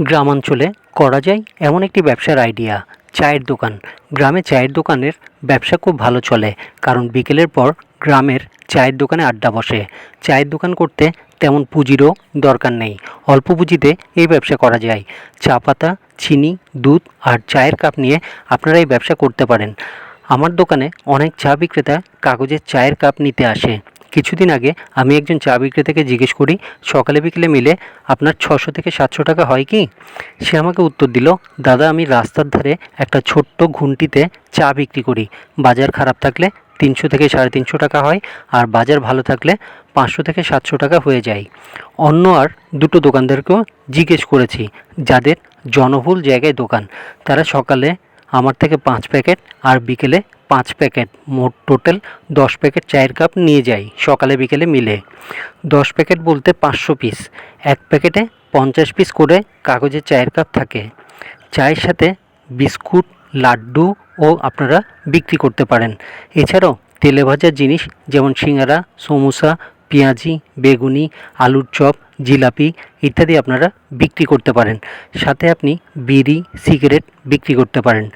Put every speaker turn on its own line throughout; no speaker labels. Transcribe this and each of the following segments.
গ্রামাঞ্চলে করা যায় এমন একটি ব্যবসার আইডিয়া, চায়ের দোকান। গ্রামে চায়ের দোকানের ব্যবসা খুব ভালো চলে, কারণ বিকেলের পর গ্রামের চায়ের দোকানে আড্ডা বসে। চায়ের দোকান করতে তেমন পুঁজিরও দরকার নেই, অল্প পুঁজিতে এই ব্যবসা করা যায়। চা পাতা, চিনি, দুধ আর চায়ের কাপ নিয়ে আপনারা এই ব্যবসা করতে পারেন। আমার দোকানে অনেক চা বিক্রেতা কাগজের চায়ের কাপ নিতে আসে। কিছুদিন আগে আমি একজন চা বিক্রেতাকে জিজ্ঞেস করি, সকালে বিকেলে মিলে আপনার 600 থেকে 700 টাকা হয় কি? সে আমাকে উত্তর দিল, দাদা আমি রাস্তার ধারে একটা ছোট্ট ঘুমটিতে চা বিক্রি করি। বাজার খারাপ থাকলে 300 থেকে 350 টাকা হয়, আর বাজার ভালো থাকলে 500 থেকে 700 টাকা হয়ে যায়। অন্য আর দুটো দোকানদারকেও জিজ্ঞেস করেছি, যাদের জনবহুল জায়গায় দোকান, তারা সকালে আমার থেকে 5 প্যাকেট আর বিকেলে 5 প্যাকেট, মোট টোটাল 10 প্যাকেট চায়ের কাপ নিয়ে যাই সকালে বিকেলে মিলে। 10 প্যাকেট বলতে 500 পিস, এক প্যাকেটে 50 পিস করে কাগজের চায়ের কাপ থাকে। চায়ের সাথে বিস্কুট, লাড্ডু ও আপনারা বিক্রি করতে পারেন। এছাড়াও তেলে ভাজা জিনিস যেমন সিঙ্গারা, সমোসা, পেঁয়াজি, বেগুনি, আলুর চপ, জিলাপি ইত্যাদি আপনারা বিক্রি করতে পারেন। সাথে আপনি বিড়ি, সিগারেট বিক্রি করতে পারেন।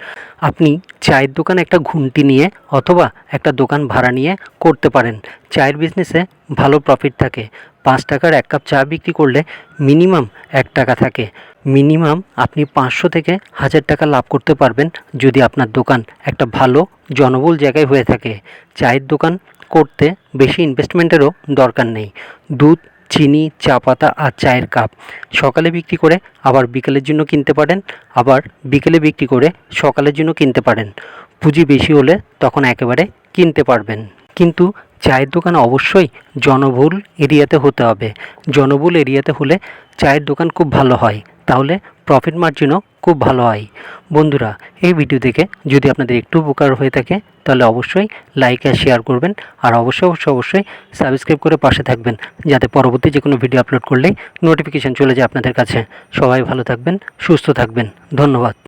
আপনি চায়ের দোকানে একটা ঘুমটি নিয়ে অথবা একটা দোকান ভাড়া নিয়ে করতে পারেন। চায়ের বিজনেসে ভালো প্রফিট থাকে। 5 টাকার এক কাপ চা বিক্রি করলে মিনিমাম 1 টাকা থাকে। মিনিমাম আপনি 500 থেকে 1000 টাকা লাভ করতে পারবেন যদি আপনার দোকান একটা ভালো জনবহুল জায়গায় হয়ে থাকে। চায়ের দোকান করতে বেশি ইনভেস্টমেন্টেরও দরকার নেই। দুধ, চিনি, চা পাতা আর চায়ের কাপ সকালে বিক্রি করে আবার বিকেলের জন্য কিনতে পারেন, আবার বিকেলে বিক্রি করে সকালের জন্য কিনতে পারেন। পুঁজি বেশি হলে তখন একেবারে কিনতে পারবেন। কিন্তু চায়ের দোকান অবশ্যই জনবহুল এরিয়াতে হতে হবে। জনবহুল এরিয়াতে হলে চায়ের দোকান খুব ভালো হয়, তাহলে প্রফিট মার্জিনও খুব ভালো হয়। বন্ধুরা, এই ভিডিও দেখে যদি আপনাদের একটু উপকার হয়ে থাকে তাহলে অবশ্যই লাইক আর শেয়ার করবেন, আর অবশ্যই সাবস্ক্রাইব করে পাশে থাকবেন, যাতে পরবর্তী যে কোনো ভিডিও আপলোড করলেই নোটিফিকেশান চলে যায় আপনাদের কাছে। সবাই ভালো থাকবেন, সুস্থ থাকবেন। ধন্যবাদ।